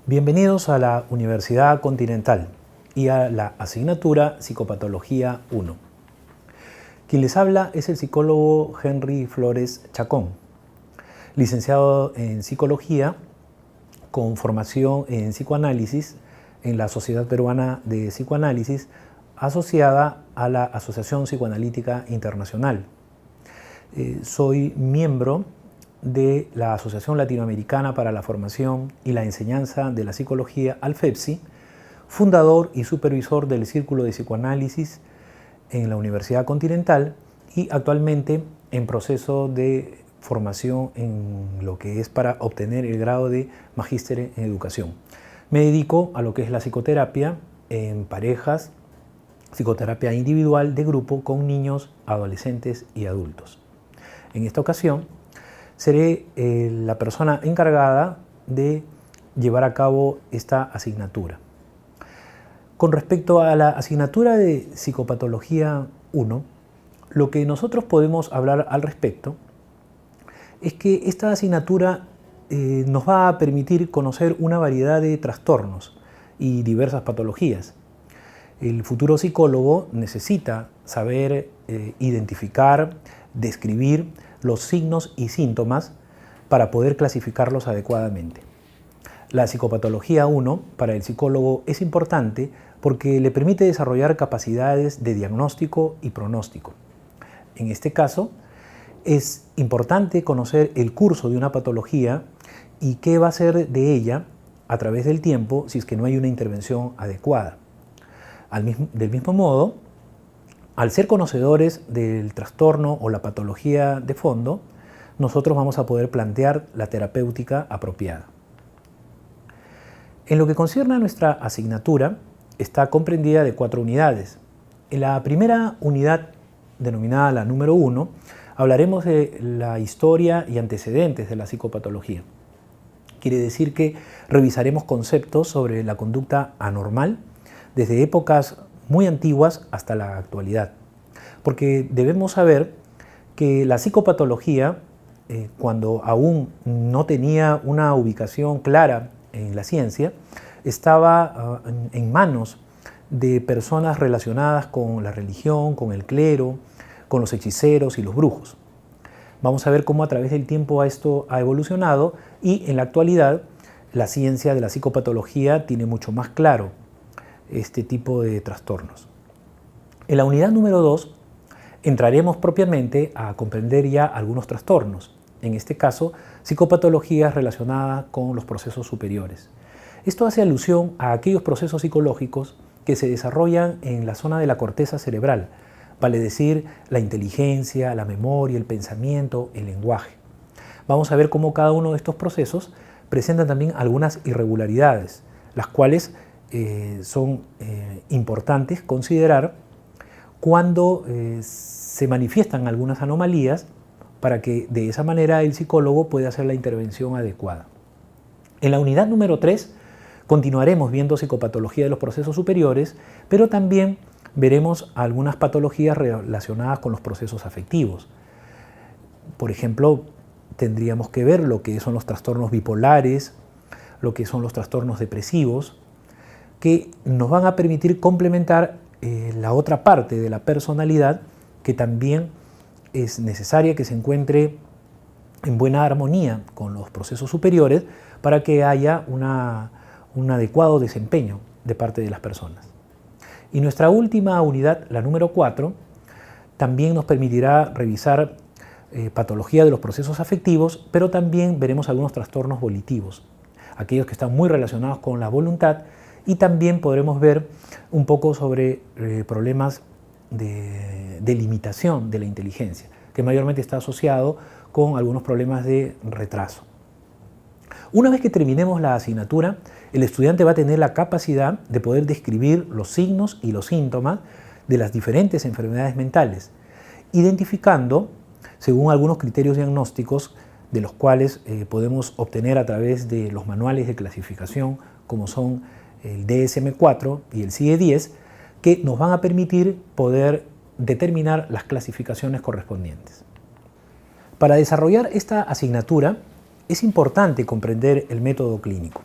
Bienvenidos a la Universidad Continental y a la asignatura Psicopatología 1. Quien les habla es el psicólogo Henry Flores Chacón, licenciado en Psicología con formación en Psicoanálisis en la Sociedad Peruana de Psicoanálisis, asociada a la Asociación Psicoanalítica Internacional. Soy miembro de la Asociación Latinoamericana para la Formación y la Enseñanza de la Psicología, ALFEPSI, fundador y supervisor del Círculo de Psicoanálisis en la Universidad Continental y actualmente en proceso de formación en lo que es para obtener el grado de Magíster en Educación. Me dedico a lo que es la psicoterapia en parejas, psicoterapia individual de grupo con niños, adolescentes y adultos. En esta ocasión seré la persona encargada de llevar a cabo esta asignatura. Con respecto a la asignatura de Psicopatología 1, lo que nosotros podemos hablar al respecto es que esta asignatura nos va a permitir conocer una variedad de trastornos y diversas patologías. El futuro psicólogo necesita saber identificar, describir los signos y síntomas para poder clasificarlos adecuadamente. La Psicopatología 1 para el psicólogo es importante porque le permite desarrollar capacidades de diagnóstico y pronóstico. En este caso, es importante conocer el curso de una patología y qué va a ser de ella a través del tiempo si es que no hay una intervención adecuada. Del mismo modo, al ser conocedores del trastorno o la patología de fondo, nosotros vamos a poder plantear la terapéutica apropiada. En lo que concierne a nuestra asignatura, está comprendida de 4 unidades. En la primera unidad, denominada la número 1, hablaremos de la historia y antecedentes de la psicopatología. Quiere decir que revisaremos conceptos sobre la conducta anormal desde épocas muy antiguas hasta la actualidad. Porque debemos saber que la psicopatología, cuando aún no tenía una ubicación clara en la ciencia, estaba en manos de personas relacionadas con la religión, con el clero, con los hechiceros y los brujos. Vamos a ver cómo a través del tiempo esto ha evolucionado y en la actualidad la ciencia de la psicopatología tiene mucho más claro este tipo de trastornos. En la unidad número 2 entraremos propiamente a comprender ya algunos trastornos, en este caso psicopatologías relacionadas con los procesos superiores. Esto hace alusión a aquellos procesos psicológicos que se desarrollan en la zona de la corteza cerebral, vale decir la inteligencia, la memoria, el pensamiento, el lenguaje. Vamos a ver cómo cada uno de estos procesos presenta también algunas irregularidades, las cuales son importantes considerar cuando se manifiestan algunas anomalías para que de esa manera el psicólogo pueda hacer la intervención adecuada. En la unidad número 3 continuaremos viendo psicopatología de los procesos superiores, pero también veremos algunas patologías relacionadas con los procesos afectivos. Por ejemplo, tendríamos que ver lo que son los trastornos bipolares, lo que son los trastornos depresivos, que nos van a permitir complementar la otra parte de la personalidad que también es necesaria que se encuentre en buena armonía con los procesos superiores para que haya un adecuado desempeño de parte de las personas. Y nuestra última unidad, la número 4, también nos permitirá revisar patología de los procesos afectivos, pero también veremos algunos trastornos volitivos, aquellos que están muy relacionados con la voluntad, y también podremos ver un poco sobre problemas de limitación de la inteligencia, que mayormente está asociado con algunos problemas de retraso. Una vez que terminemos la asignatura, el estudiante va a tener la capacidad de poder describir los signos y los síntomas de las diferentes enfermedades mentales, identificando, según algunos criterios diagnósticos, de los cuales podemos obtener a través de los manuales de clasificación, como son el DSM-4 y el CIE-10, que nos van a permitir poder determinar las clasificaciones correspondientes. Para desarrollar esta asignatura es importante comprender el método clínico.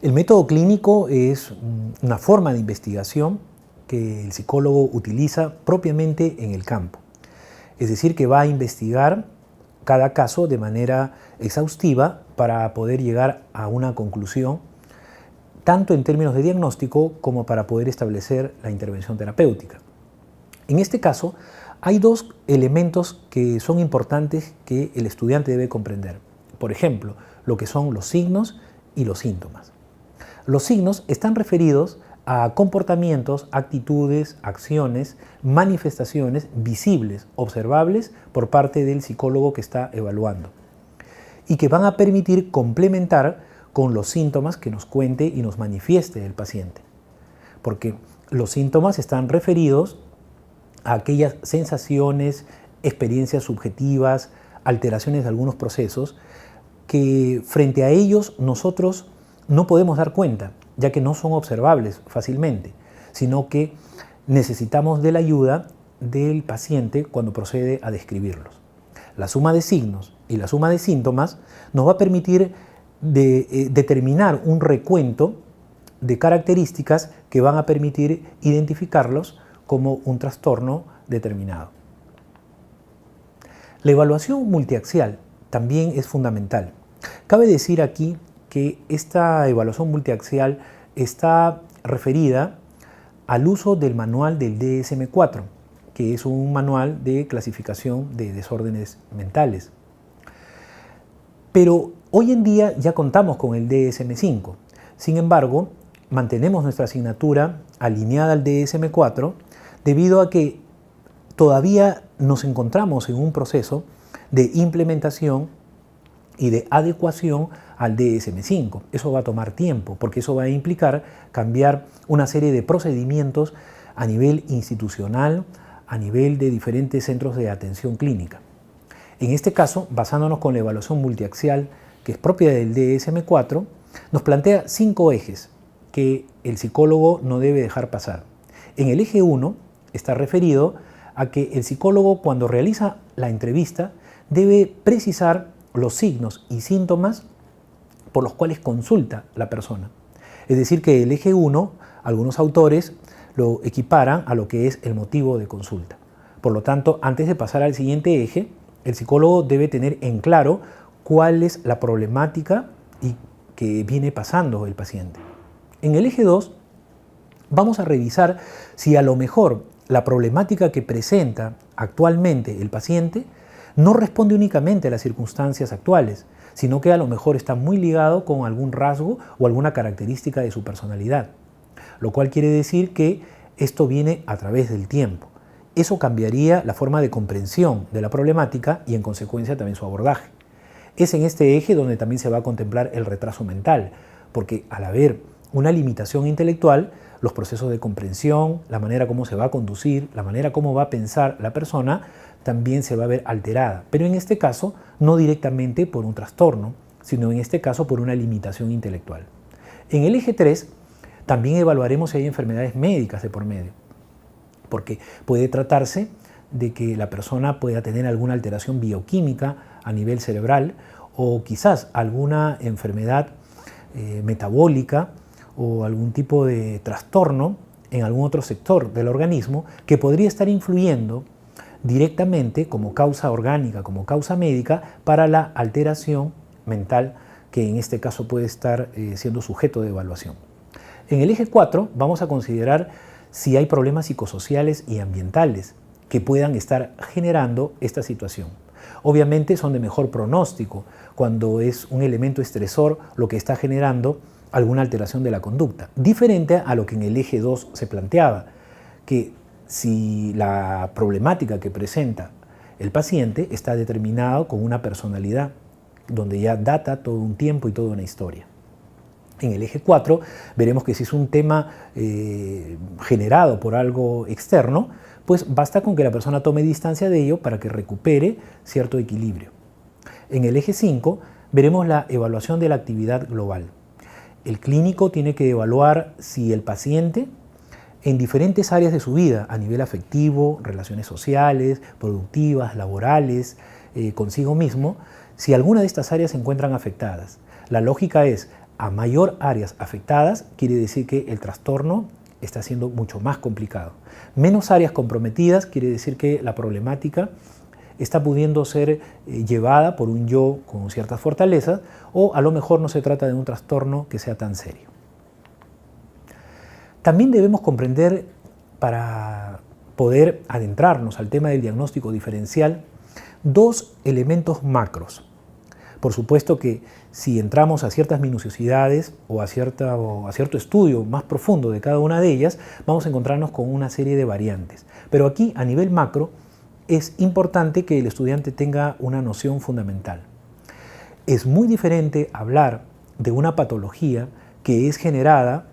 El método clínico es una forma de investigación que el psicólogo utiliza propiamente en el campo. Es decir, que va a investigar cada caso de manera exhaustiva para poder llegar a una conclusión, tanto en términos de diagnóstico como para poder establecer la intervención terapéutica. En este caso, hay dos elementos que son importantes que el estudiante debe comprender. Por ejemplo, lo que son los signos y los síntomas. Los signos están referidos a comportamientos, actitudes, acciones, manifestaciones visibles, observables por parte del psicólogo que está evaluando y que van a permitir complementar con los síntomas que nos cuente y nos manifieste el paciente. Porque los síntomas están referidos a aquellas sensaciones, experiencias subjetivas, alteraciones de algunos procesos que frente a ellos nosotros no podemos dar cuenta, ya que no son observables fácilmente, sino que necesitamos de la ayuda del paciente cuando procede a describirlos. La suma de signos y la suma de síntomas nos va a permitir determinar un recuento de características que van a permitir identificarlos como un trastorno determinado. La evaluación multiaxial también es fundamental. Cabe decir aquí que esta evaluación multiaxial está referida al uso del manual del DSM-4, que es un manual de clasificación de desórdenes mentales. Pero hoy en día ya contamos con el DSM-5. Sin embargo, mantenemos nuestra asignatura alineada al DSM-4 debido a que todavía nos encontramos en un proceso de implementación y de adecuación al DSM-5. Eso va a tomar tiempo, porque eso va a implicar cambiar una serie de procedimientos a nivel institucional, a nivel de diferentes centros de atención clínica. En este caso, basándonos con la evaluación multiaxial, que es propia del DSM-4, nos plantea 5 ejes que el psicólogo no debe dejar pasar. En el eje 1 está referido a que el psicólogo, cuando realiza la entrevista, debe precisar los signos y síntomas por los cuales consulta la persona. Es decir, que el eje 1, algunos autores lo equiparan a lo que es el motivo de consulta. Por lo tanto, antes de pasar al siguiente eje, el psicólogo debe tener en claro cuál es la problemática que viene pasando el paciente. En el eje 2, vamos a revisar si a lo mejor la problemática que presenta actualmente el paciente no responde únicamente a las circunstancias actuales, sino que a lo mejor está muy ligado con algún rasgo o alguna característica de su personalidad, lo cual quiere decir que esto viene a través del tiempo. Eso cambiaría la forma de comprensión de la problemática y en consecuencia también su abordaje. Es en este eje donde también se va a contemplar el retraso mental, porque al haber una limitación intelectual, los procesos de comprensión, la manera como se va a conducir, la manera como va a pensar la persona, también se va a ver alterada. Pero en este caso, no directamente por un trastorno, sino en este caso por una limitación intelectual. En el eje 3, también evaluaremos si hay enfermedades médicas de por medio, porque puede tratarse de que la persona pueda tener alguna alteración bioquímica a nivel cerebral o quizás alguna enfermedad metabólica o algún tipo de trastorno en algún otro sector del organismo que podría estar influyendo directamente como causa orgánica, como causa médica para la alteración mental que en este caso puede estar siendo sujeto de evaluación. En el eje 4 vamos a considerar si hay problemas psicosociales y ambientales que puedan estar generando esta situación. Obviamente son de mejor pronóstico cuando es un elemento estresor lo que está generando alguna alteración de la conducta, diferente a lo que en el eje 2 se planteaba, que si la problemática que presenta el paciente está determinado con una personalidad, donde ya data todo un tiempo y toda una historia. En el eje 4 veremos que si es un tema generado por algo externo, pues basta con que la persona tome distancia de ello para que recupere cierto equilibrio. En el eje 5 veremos la evaluación de la actividad global. El clínico tiene que evaluar si el paciente en diferentes áreas de su vida, a nivel afectivo, relaciones sociales, productivas, laborales, consigo mismo, si alguna de estas áreas se encuentran afectadas. La lógica es, a mayor áreas afectadas, quiere decir que el trastorno está siendo mucho más complicado. Menos áreas comprometidas quiere decir que la problemática está pudiendo ser llevada por un yo con ciertas fortalezas, o a lo mejor no se trata de un trastorno que sea tan serio. También debemos comprender, para poder adentrarnos al tema del diagnóstico diferencial, dos elementos macros. Por supuesto que si entramos a ciertas minuciosidades o a cierto estudio más profundo de cada una de ellas, vamos a encontrarnos con una serie de variantes. Pero aquí, a nivel macro, es importante que el estudiante tenga una noción fundamental. Es muy diferente hablar de una patología que es generada,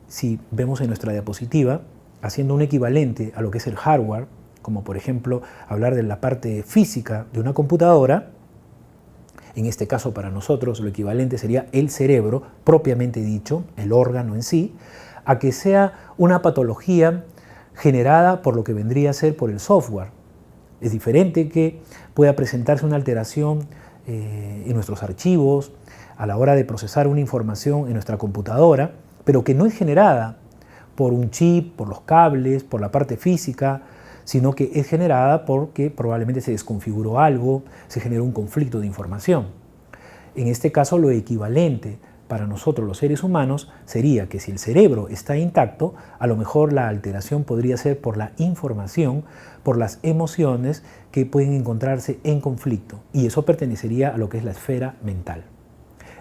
si vemos en nuestra diapositiva, haciendo un equivalente a lo que es el hardware, como por ejemplo hablar de la parte física de una computadora. En este caso, para nosotros, lo equivalente sería el cerebro, propiamente dicho, el órgano en sí, a que sea una patología generada por lo que vendría a ser por el software. Es diferente que pueda presentarse una alteración en nuestros archivos, a la hora de procesar una información en nuestra computadora, pero que no es generada por un chip, por los cables, por la parte física, sino que es generada porque probablemente se desconfiguró algo, se generó un conflicto de información. En este caso, lo equivalente para nosotros los seres humanos sería que si el cerebro está intacto, a lo mejor la alteración podría ser por la información, por las emociones que pueden encontrarse en conflicto, y eso pertenecería a lo que es la esfera mental.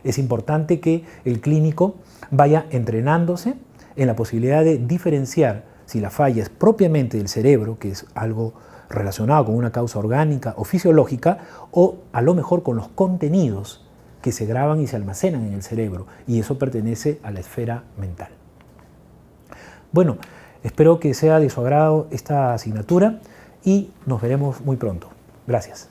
Es importante que el clínico vaya entrenándose en la posibilidad de diferenciar si la falla es propiamente del cerebro, que es algo relacionado con una causa orgánica o fisiológica, o a lo mejor con los contenidos que se graban y se almacenan en el cerebro, y eso pertenece a la esfera mental. Bueno, espero que sea de su agrado esta asignatura y nos veremos muy pronto. Gracias.